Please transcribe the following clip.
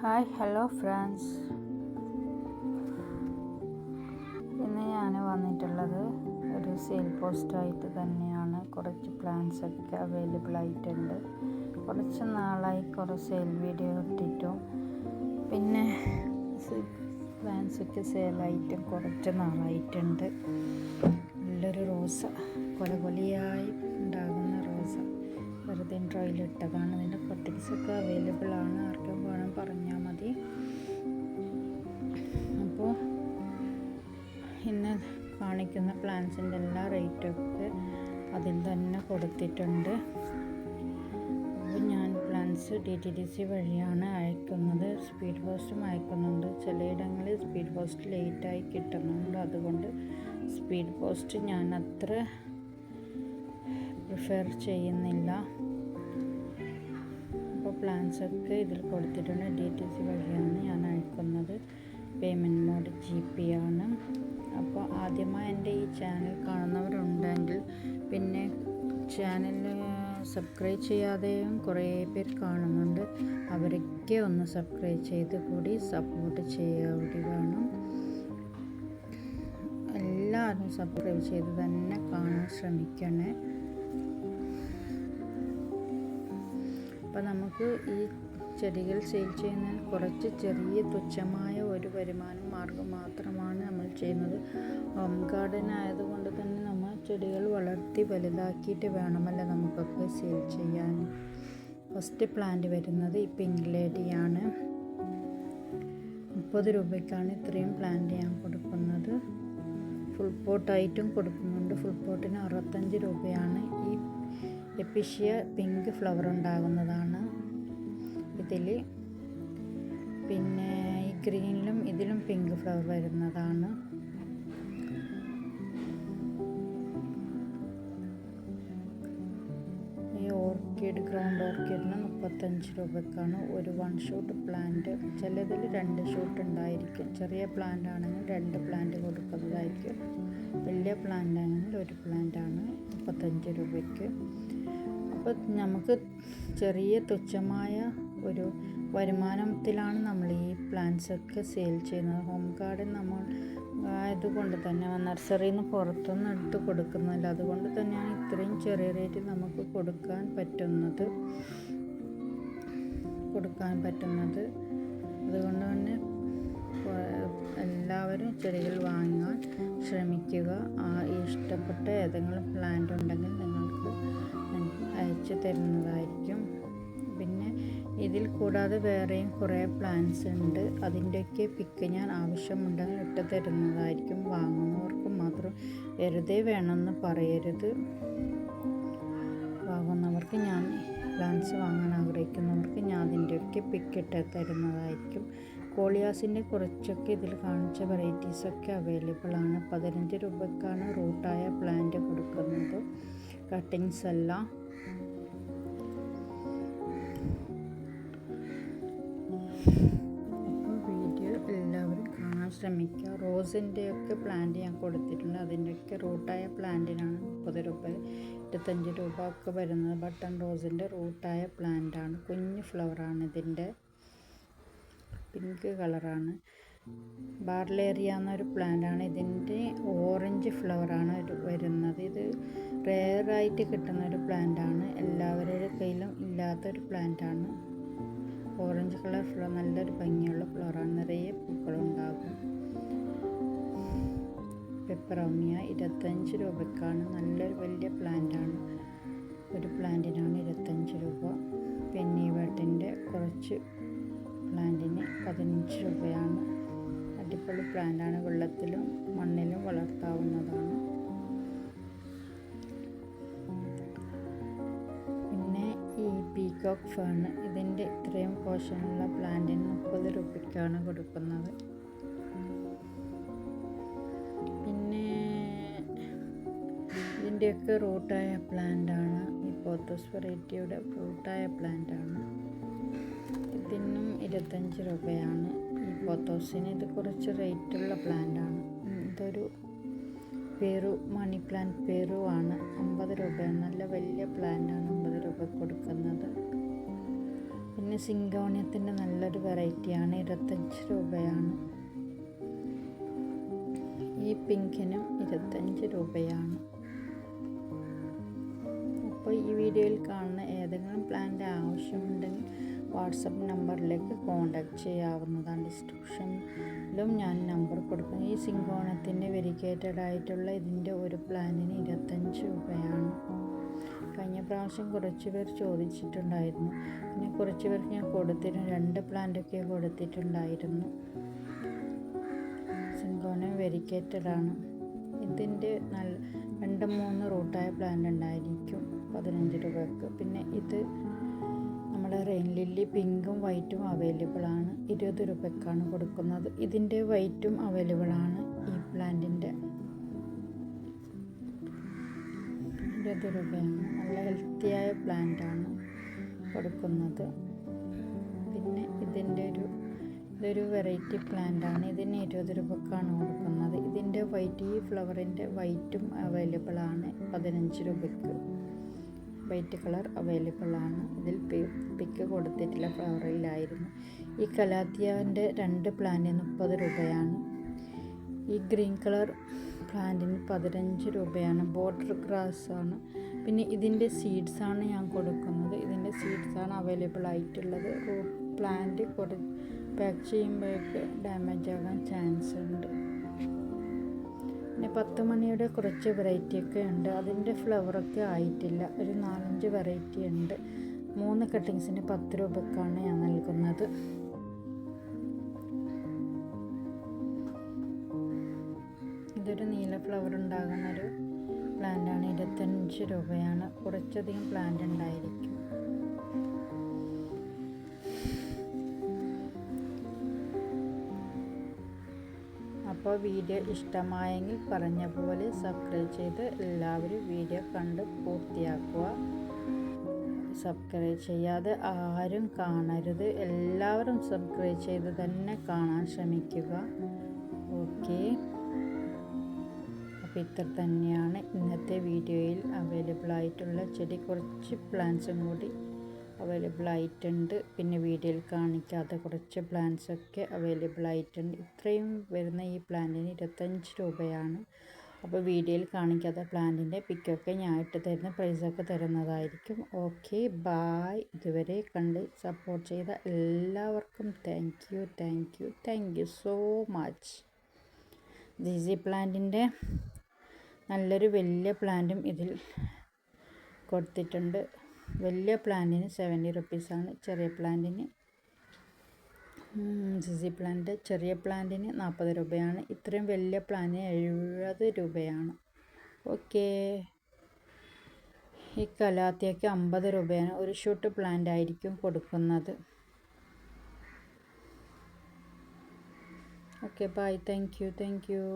Hi hello friends, ഇന്ന് ഞാൻ വന്നിട്ടുള്ളത് ഒരു സെയിൽ പോസ്റ്റായിട്ട് തന്നെയാണ്. കുറച്ച് പ്ലാൻസ് ഒക്കെ അവൈലബിൾ ആയിട്ടുണ്ട്. കുറച്ച് നാളായി കുറച്ച് സെയിൽ വീഡിയോ ഇട്ടിട്ടും പിന്നെ പ്ലാൻസൊക്കെ സെയിലായിട്ടും കുറച്ച് നാളായിട്ടുണ്ട്. നല്ലൊരു റോസ, കൊലകൊലിയായി ഉണ്ടാകുന്ന റോസ വെറുതെ ഡ്രോയിലിട്ടതാണ്. ഇതിൻ്റെ കട്ടിങ്സൊക്കെ അവൈലബിൾ ആണ്, ആർക്കും വേണം പറഞ്ഞാൽ മതി. അപ്പോൾ ഇന്ന് കാണിക്കുന്ന പ്ലാൻസിൻ്റെ എല്ലാ റേറ്റൊക്കെ അതിൽ തന്നെ കൊടുത്തിട്ടുണ്ട്. അപ്പോൾ ഞാൻ പ്ലാൻസ് DTDC വഴിയാണ് അയക്കുന്നത്. സ്പീഡ് പോസ്റ്റും അയക്കുന്നുണ്ട്. ചിലയിടങ്ങളിൽ സ്പീഡ് പോസ്റ്റ് ലേറ്റായി കിട്ടുന്നുണ്ട്. അതുകൊണ്ട് സ്പീഡ് പോസ്റ്റ് ഞാൻ അത്ര പ്രിഫർ ചെയ്യുന്നില്ല. അപ്പോൾ പ്ലാൻസൊക്കെ ഇതിൽ കൊടുത്തിട്ടുണ്ട്. DTDC വഴിയാണ് ഞാൻ അയക്കുന്നത്. പേയ്മെൻറ്റ് മോഡ് GP ആണ്. അപ്പോൾ ആദ്യമായി എൻ്റെ ഈ ചാനൽ കാണുന്നവരുണ്ടെങ്കിൽ, പിന്നെ ചാനൽ സബ്സ്ക്രൈബ് ചെയ്യാതെയും കുറേ പേർ കാണുന്നുണ്ട്, അവരൊക്കെ ഒന്ന് സബ്സ്ക്രൈബ് ചെയ്ത് കൂടി സപ്പോർട്ട് ചെയ്യാവുക വേണം. എല്ലാവരും സബ്സ്ക്രൈബ് ചെയ്ത് തന്നെ കാണാൻ ശ്രമിക്കണേ. അപ്പോൾ നമുക്ക് ഈ ചെടികൾ സെയിൽ ചെയ്യുന്നതിന് കുറച്ച് ചെറിയ തുച്ഛമായ ഒരു വരുമാന മാർഗം മാത്രമാണ് നമ്മൾ ചെയ്യുന്നത്. ഹോം ഗാർഡൻ ആയതുകൊണ്ട് തന്നെ നമ്മൾ ചെടികൾ വളർത്തി വലുതാക്കിയിട്ട് വേണമല്ലോ നമുക്കൊക്കെ സെയിൽ ചെയ്യാൻ. ഫസ്റ്റ് പ്ലാന്റ് വരുന്നത് ഈ പിങ്ക് ലേഡിയാണ്. 30 രൂപയ്ക്കാണ് ഇത്രയും പ്ലാന്റ് ഞാൻ കൊടുക്കുന്നത്. ഫുൾ പോട്ടായിട്ടും കൊടുക്കുന്നുണ്ട്. ഫുൾ പോട്ടിന് 65 രൂപയാണ്. ഈ എപ്പിഷ്യ പിങ്ക് ഫ്ലവർ ഉണ്ടാകുന്നതാണ് ഇതിൽ. പിന്നെ ഈ ഗ്രീനിലും ഇതിലും പിങ്ക് ഫ്ലവർ വരുന്നതാണ്. ഈ ഓർക്കിഡ്, ഗ്രൗണ്ട് ഓർക്കിഡിന് 35 രൂപയ്ക്കാണ് ഒരു 1 ഷൂട്ട് പ്ലാന്റ്. ചിലതിൽ 2 ഷൂട്ട് ഉണ്ടായിരിക്കും. ചെറിയ പ്ലാന്റ് ആണെങ്കിൽ 2 പ്ലാന്റ് കൊടുക്കുന്നതായിരിക്കും. വലിയ പ്ലാന്റ് ആണെങ്കിൽ 1 പ്ലാന്റാണ് 35 രൂപയ്ക്ക്. അപ്പോൾ നമുക്ക് ചെറിയ തുച്ഛമായ ഒരു വരുമാനത്തിലാണ് നമ്മൾ ഈ പ്ലാന്റ്സൊക്കെ സെയിൽ ചെയ്യുന്നത്. ഹോം ഗാർഡൻ നമ്മൾ ആയതുകൊണ്ട് തന്നെ നഴ്സറിയിൽ നിന്ന് പുറത്തുനിന്ന് എടുത്ത് കൊടുക്കുന്നില്ല. അതുകൊണ്ട് തന്നെയാണ് ഇത്രയും ചെറിയ റേറ്റിൽ നമുക്ക് കൊടുക്കാൻ പറ്റുന്നത്. അതുകൊണ്ട് തന്നെ എല്ലാവരും ചെടികൾ വാങ്ങാൻ ശ്രമിക്കുക. ഇഷ്ടപ്പെട്ട ഏതെങ്കിലും പ്ലാന്റ് ഉണ്ടെങ്കിൽ നിങ്ങൾക്ക് അയച്ചു തരുന്നതായിരിക്കും. പിന്നെ ഇതിൽ കൂടാതെ വേറെയും കുറേ പ്ലാന്റ്സ് ഉണ്ട്. അതിൻ്റെയൊക്കെ പിക്ക് ഞാൻ ആവശ്യമുണ്ടെങ്കിൽ ഇട്ട് തരുന്നതായിരിക്കും. വാങ്ങുന്നവർക്ക് മാത്രം, വെറുതെ വേണമെന്ന് പറയരുത്. വാങ്ങുന്നവർക്ക് ഞാൻ പ്ലാന്റ്സ് വാങ്ങാൻ ആഗ്രഹിക്കുന്നവർക്ക് ഞാൻ അതിൻ്റെയൊക്കെ പിക്ക് ഇട്ട് തരുന്നതായിരിക്കും. കോളിയാസിൻ്റെ കുറച്ചൊക്കെ ഇതിൽ കാണിച്ച വെറൈറ്റീസൊക്കെ അവൈലബിൾ ആണ്. 15 രൂപയ്ക്കാണ് റൂട്ടായ പ്ലാന്റ് കൊടുക്കുന്നത്. കട്ടിങ്സ് എല്ലാം അപ്പോൾ വീഡിയോ എല്ലാവരും കാണാൻ ശ്രമിക്കുക. റോസിൻ്റെയൊക്കെ പ്ലാന്റ് ഞാൻ കൊടുത്തിട്ടുണ്ട്. അതിൻ്റെയൊക്കെ റൂട്ടായ പ്ലാന്റിനാണ് 30 രൂപ, 25 രൂപ ഒക്കെ വരുന്നത്. ബട്ടൺ റോസിൻ്റെ റൂട്ടായ പ്ലാന്റാണ്. കുഞ്ഞു ഫ്ലവറാണ്. ഇതിൻ്റെ പിങ്ക് കളറാണ്. ബാർലേറിയ എന്നൊരു പ്ലാന്റാണ്. ഇതിൻ്റെ ഓറഞ്ച് ഫ്ലവറാണ് വരുന്നത്. ഇത് റെയറായിട്ട് കിട്ടുന്ന ഒരു പ്ലാന്റാണ്. എല്ലാവരുടെ കയ്യിലും ഇല്ലാത്തൊരു പ്ലാന്റാണ്. ഓറഞ്ച് കളർ ഫ്ലവർ, നല്ലൊരു ഭംഗിയുള്ള ഫ്ലവറാണ്. നിറയെ പൂക്കളുണ്ടാകും. പെപ്പറോമിയ 25 രൂപയ്ക്കാണ്. നല്ലൊരു വലിയ പ്ലാന്റാണ്. ഒരു പ്ലാന്റിനാണ് 25 രൂപ. പെന്നി വേട്ടിൻ്റെ കുറച്ച് പ്ലാന്റിന് 15 രൂപയാണ്. അടിപൊളി പ്ലാന്റാണ്. വെള്ളത്തിലും മണ്ണിലും വളർത്താവുന്നതാണ്. പിന്നെ ഈ പീകോക്ക് ഫേൺ, ഇതിൻ്റെ ഇത്രയും പോർഷനുള്ള പ്ലാന്റിന് 30 രൂപയ്ക്കാണ് കൊടുക്കുന്നത്. പിന്നെ ഇതിൻ്റെയൊക്കെ റൂട്ടായ പ്ലാന്റാണ്. ഈ പോത്തോസ് വെറൈറ്റിയുടെ റൂട്ടായ പ്ലാന്റാണ്. ഇതിനും 25 രൂപയാണ്. ഈ പോത്തോസിന് ഇത് കുറച്ച് റേറ്റുള്ള പ്ലാന്റാണ്. ഇതൊരു മണി പ്ലാന്റ് പെറു ആണ്. 50 രൂപയാണ്. നല്ല വലിയ പ്ലാന്റാണ് 50 രൂപ കൊടുക്കുന്നത്. പിന്നെ സിങ്കോണിയത്തിൻ്റെ നല്ലൊരു നല്ലൊരു വെറൈറ്റിയാണ്, 25 രൂപയാണ്. ഈ പിങ്കിനും 25 രൂപയാണ്. അപ്പോൾ ഈ വീഡിയോയിൽ കാണുന്ന ഏതെങ്കിലും പ്ലാന്റ് ആവശ്യമുണ്ടെങ്കിൽ വാട്സപ്പ് നമ്പറിലേക്ക് കോൺടാക്റ്റ് ചെയ്യാവുന്നതാണ്. ഡിസ്ക്രിപ്ഷനിലും ഞാൻ നമ്പർ കൊടുക്കും. ഈ സിങ്കോണത്തിൻ്റെ വെരിഗേറ്റഡ് ആയിട്ടുള്ള ഇതിൻ്റെ ഒരു പ്ലാന്റിന് 25 രൂപയാണ്. കഴിഞ്ഞ പ്രാവശ്യം കുറച്ച് പേർ ചോദിച്ചിട്ടുണ്ടായിരുന്നു. പിന്നെ കുറച്ച് പേർക്ക് ഞാൻ കൊടുത്തിട്ടുണ്ട്, 2 പ്ലാന്റൊക്കെ കൊടുത്തിട്ടുണ്ടായിരുന്നു. സിങ്കോണം വെരിഗേറ്റഡ് ആണ്. ഇതിൻ്റെ 2-3 റൂട്ടായ പ്ലാന്റ് ഉണ്ടായിരിക്കും 15 രൂപയ്ക്ക്. പിന്നെ ഇത് നമ്മുടെ റെയിൻ ലില്ലി പിങ്കും വൈറ്റും അവൈലബിൾ ആണ്, 20 രൂപയ്ക്കാണ് കൊടുക്കുന്നത്. ഇതിൻ്റെ വൈറ്റും അവൈലബിൾ ആണ്. ഈ പ്ലാന്റിൻ്റെ 20 രൂപയാണ്. നല്ല ഹെൽത്തിയായ പ്ലാന്റാണ് കൊടുക്കുന്നത്. പിന്നെ ഇതൊരു വെറൈറ്റി പ്ലാന്റാണ്. ഇതിന് 20 രൂപക്കാണ് കൊടുക്കുന്നത്. ഇതിൻ്റെ വൈറ്റ്, ഈ ഫ്ലവറിൻ്റെ വൈറ്റും അവൈലബിൾ ആണ് 15 രൂപയ്ക്ക്. വൈറ്റ് കളർ അവൈലബിൾ ആണ്. ഇതിൽ പിക്ക് കൊടുത്തിട്ടില്ല, ഫ്ലവറിലായിരുന്നു. ഈ കലാത്തിയാൻ്റെ 2 പ്ലാന്റിന് 30 രൂപയാണ്. ഈ ഗ്രീൻ കളർ പ്ലാന്റിന് 15 രൂപയാണ്. ബോർഡർ ഗ്രാസ് ആണ്. പിന്നെ ഇതിൻ്റെ സീഡ്സാണ് ഞാൻ കൊടുക്കുന്നത്. ഇതിൻ്റെ സീഡ്സാണ് അവൈലബിൾ ആയിട്ടുള്ളത്. പ്ലാന്റ് പാക്ക് ചെയ്യുമ്പോഴേക്ക് ഡാമേജ് ആകാൻ ചാൻസ് ഉണ്ട്. പിന്നെ 10 മണിയുടെ കുറച്ച് വെറൈറ്റിയൊക്കെ ഉണ്ട്. അതിൻ്റെ ഫ്ലവറൊക്കെ ആയിട്ടില്ല. ഒരു 4-5 വെറൈറ്റി ഉണ്ട്. 3 കട്ടിങ്സിന് 10 രൂപക്കാണ് ഞാൻ നൽകുന്നത്. ഇതൊരു നീല ഫ്ലവർ ഉണ്ടാകുന്ന ഒരു പ്ലാന്റാണ്. 25 രൂപയാണ്. കുറച്ചധികം പ്ലാന്റ് ഉണ്ടായിരിക്കും. അപ്പോൾ വീഡിയോ ഇഷ്ടമായെങ്കിൽ പറഞ്ഞ പോലെ സബ്സ്ക്രൈബ് ചെയ്ത് എല്ലാവരും വീഡിയോ കണ്ട് പൂർത്തിയാക്കുക. സബ്സ്ക്രൈബ് ചെയ്യാതെ ആരും കാണരുത്. എല്ലാവരും സബ്സ്ക്രൈബ് ചെയ്ത് തന്നെ കാണാൻ ശ്രമിക്കുക. ഓക്കെ, അപ്പോൾ ഇത്ര തന്നെയാണ് ഇന്നത്തെ വീഡിയോയിൽ അവൈലബിൾ ആയിട്ടുള്ള ചെടി. കുറച്ച് പ്ലാന്റ്സും കൂടി അവൈലബിൾ ആയിട്ടുണ്ട്. പിന്നെ വീഡിയോയിൽ കാണിക്കാത്ത കുറച്ച് പ്ലാന്റ്സൊക്കെ അവൈലബിൾ ആയിട്ടുണ്ട്. ഇത്രയും വരുന്ന ഈ പ്ലാന്റിന് 25 രൂപയാണ്. അപ്പോൾ വീഡിയോയിൽ കാണിക്കാത്ത പ്ലാന്റിൻ്റെ പിക്കൊക്കെ ഞാൻ ഇട്ട് തരുന്ന പ്രൈസൊക്കെ തരുന്നതായിരിക്കും. Okay, bye. ഇതുവരെ കണ്ട് സപ്പോർട്ട് ചെയ്ത എല്ലാവർക്കും thank you so much. DC പ്ലാന്റിൻ്റെ നല്ലൊരു വലിയ പ്ലാന്റും ഇതിൽ കൊടുത്തിട്ടുണ്ട്. വലിയ പ്ലാന്റിന് 70 റുപ്പീസാണ്. ചെറിയ പ്ലാന്റിന് സിസി പ്ലാന്റ് ചെറിയ പ്ലാന്റിന് 40 രൂപയാണ്. ഇത്രയും വലിയ പ്ലാന്റിന് 70 രൂപയാണ്. ഓക്കെ, ഈ കലാത്തിയൊക്കെ 50 രൂപയാണ്. ഒരു ഷൂട്ട് പ്ലാന്റ് ആയിരിക്കും കൊടുക്കുന്നത്. Okay, bye. Thank U.